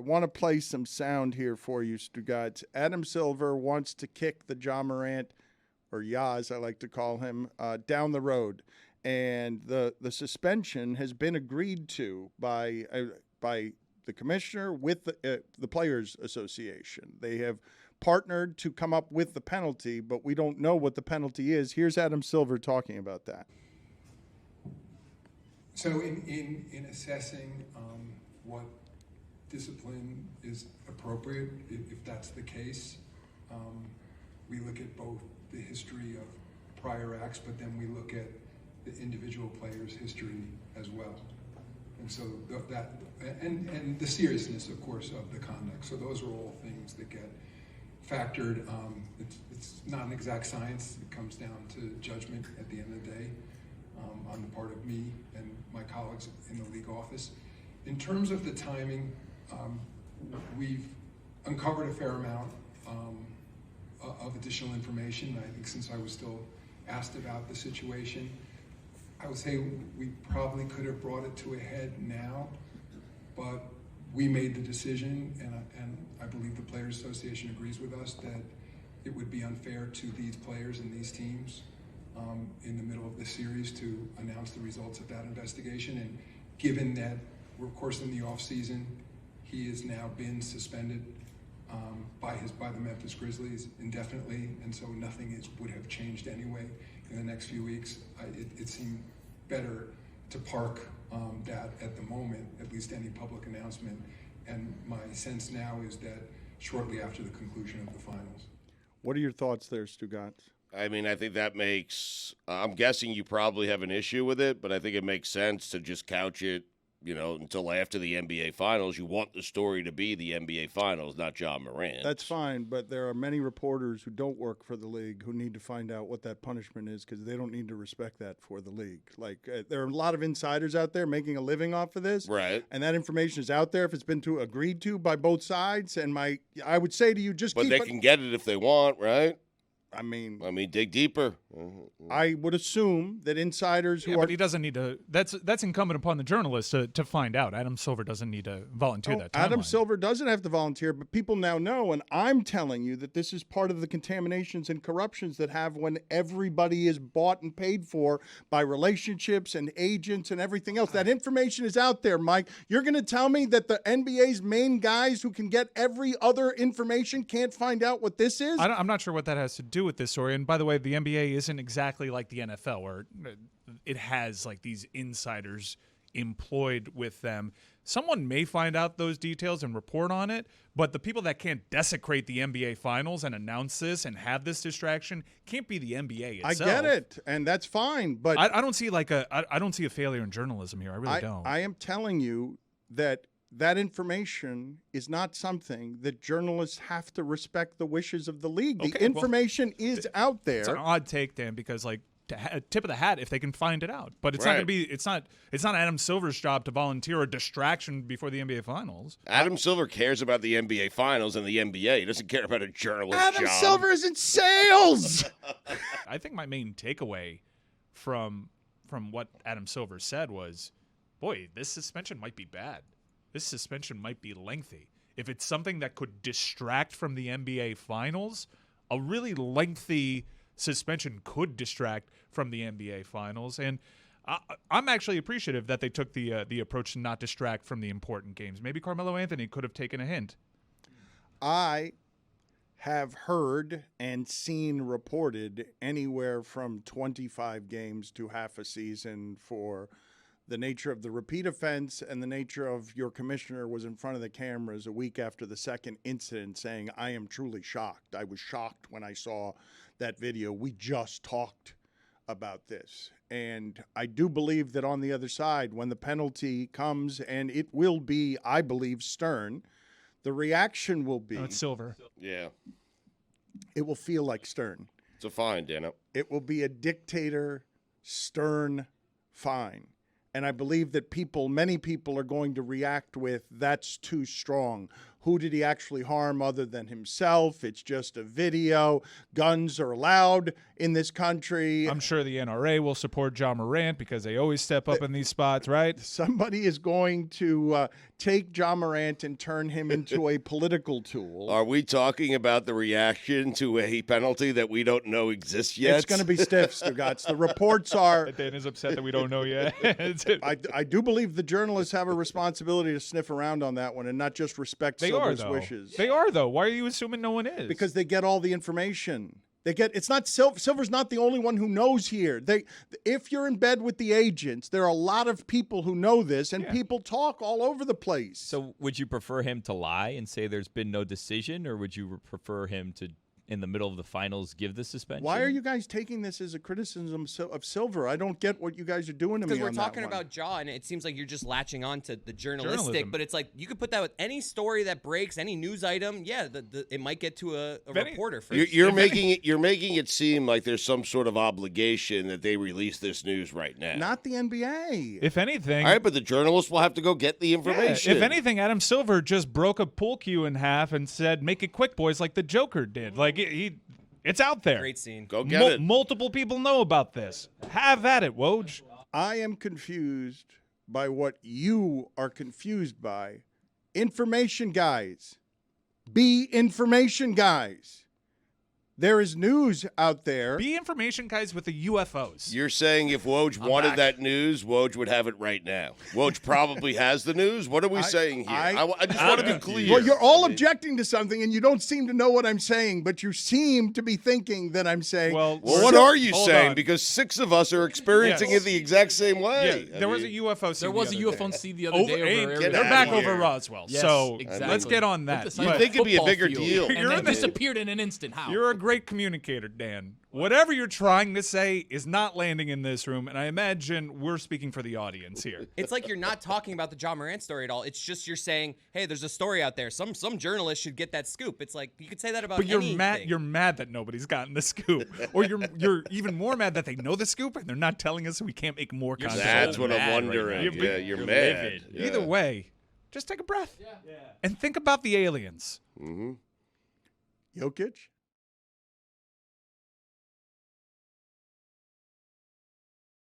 want to play some sound here for you, Stugotz. Adam Silver wants to kick the Ja Morant, or Yaz, I like to call him, down the road. And the suspension has been agreed to by the commissioner with the Players Association. They have partnered to come up with the penalty, but we don't know what the penalty is. Here's Adam Silver talking about that. So in assessing what discipline is appropriate, if that's the case, we look at both the history of prior acts, but then we look at the individual player's history as well. And so and the seriousness, of course, of the conduct. So those are all things that get factored. It's not an exact science. It comes down to judgment at the end of the day on the part of me and my colleagues in the league office. In terms of the timing, we've uncovered a fair amount of additional information. I think since I was still asked about the situation, I would say we probably could have brought it to a head now, but we made the decision, and I believe the Players Association agrees with us, that it would be unfair to these players and these teams in the middle of the series to announce the results of that investigation. And given that we're, of course, in the off season, he has now been suspended by the Memphis Grizzlies indefinitely, and so nothing would have changed anyway in the next few weeks. It seemed better to park that at the moment, at least any public announcement. And my sense now is that shortly after the conclusion of the finals. What are your thoughts there, Stugotz? I mean, I think that makes I'm guessing you probably have an issue with it, but I think it makes sense to just couch it, until after the NBA Finals. You want the story to be the NBA Finals, not Ja Morant. That's fine, but there are many reporters who don't work for the league who need to find out what that punishment is, because they don't need to respect that for the league. There are a lot of insiders out there making a living off of this. Right. And that information is out there if it's been agreed to by both sides. And I would say to you, But they can get it if they want, right? I mean, dig deeper. I would assume that insiders who are. But he doesn't need to. That's incumbent upon the journalist to find out. Adam Silver doesn't need to volunteer that timeline. Adam Silver doesn't have to volunteer, but people now know, and I'm telling you that this is part of the contaminations and corruptions that have when everybody is bought and paid for by relationships and agents and everything else. That information is out there, Mike. You're going to tell me that the NBA's main guys who can get every other information can't find out what this is? I'm not sure what that has to do with this story. And by the way, the NBA isn't exactly like the NFL, where it has like these insiders employed with them. Someone may find out those details and report on it, but the people that can't desecrate the NBA Finals and announce this and have this distraction can't be the NBA itself. I get it, and that's fine, but I don't see I don't see a failure in journalism here. I really don't. I am telling you that information is not something that journalists have to respect the wishes of the league. Okay, the information is out there. It's an odd take, Dan, because tip of the hat if they can find it out. But it's not going to be. It's not Adam Silver's job to volunteer a distraction before the NBA Finals. Adam Silver cares about the NBA Finals and the NBA. He doesn't care about a journalist's Adam job. Silver is in sales. I think my main takeaway from what Adam Silver said was, boy, this suspension might be bad. This suspension might be lengthy. If it's something that could distract from the NBA Finals, a really lengthy suspension could distract from the NBA Finals. And I'm actually appreciative that they took the approach to not distract from the important games. Maybe Carmelo Anthony could have taken a hint. I have heard and seen reported anywhere from 25 games to half a season for the nature of the repeat offense and the nature of your commissioner was in front of the cameras a week after the second incident saying, I am truly shocked. I was shocked when I saw that video. We just talked about this. And I do believe that on the other side, when the penalty comes, and it will be, I believe, stern, the reaction will be. Oh, it's Silver. Yeah. It will feel like Stern. It's a fine, Dano. It will be a dictator, stern fine. And I believe that many people are going to react with, that's too strong. Who did he actually harm other than himself? It's just a video. Guns are allowed in this country. I'm sure the NRA will support Ja Morant because they always step up in these spots, right? Somebody is going to take Ja Morant and turn him into a political tool. Are we talking about the reaction to a penalty that we don't know exists yet? It's going to be stiff, Stugotz. The reports are. Dan is upset that we don't know yet. I do believe the journalists have a responsibility to sniff around on that one and not just respect Silver's wishes. They are, though. Why are you assuming no one is? Because they get all the information. It's not Silver's not the only one who knows here. If you're in bed with the agents, there are a lot of people who know this, and people talk all over the place. So would you prefer him to lie and say there's been no decision, or would you prefer him to, in the middle of the finals, give the suspension? Why are you guys taking this as a criticism of Silver? I don't get what you guys are doing to me. Because we're talking about Ja, and it seems like you're just latching on to the journalistic. But it's like you could put that with any story that breaks, any news item. Yeah, it might get to a reporter first. You're making it seem like there's some sort of obligation that they release this news right now. Not the NBA. If anything, all right, but the journalists will have to go get the information. If anything, Adam Silver just broke a pool cue in half and said, "Make it quick, boys," like the Joker did. Like it's out there. Great scene. Go get it. Multiple people know about this. Have at it, Woj. I am confused by what you are confused by. Information guys. Be information guys. There is news out there. Be information guys with the UFOs. You're saying if Woj wanted that news, Woj would have it right now. Woj probably has the news. What are we saying here? I just want to be clear. Well, you're all objecting to something, and you don't seem to know what I'm saying, but you seem to be thinking that I'm saying. Well, what are you saying? Because 6 of us are experiencing it the exact same way. Yeah, there was a UFO scene. There was a UFO scene the other day over They're back over Roswell. Yes, so exactly. let's get on that. You think it'd be a bigger deal? And then disappeared in an instant. How? You're a great communicator, Dan. Whatever you're trying to say is not landing in this room, and I imagine we're speaking for the audience here. It's like you're not talking about the Ja Morant story at all. It's just you're saying, hey, there's a story out there. Some journalist should get that scoop. It's like you could say that about anything. But you're mad that nobody's gotten the scoop. Or you're even more mad that they know the scoop and they're not telling us so we can't make more content. That's what I'm wondering. Right you're mad. Yeah. Either way, just take a breath and think about the aliens. Jokic?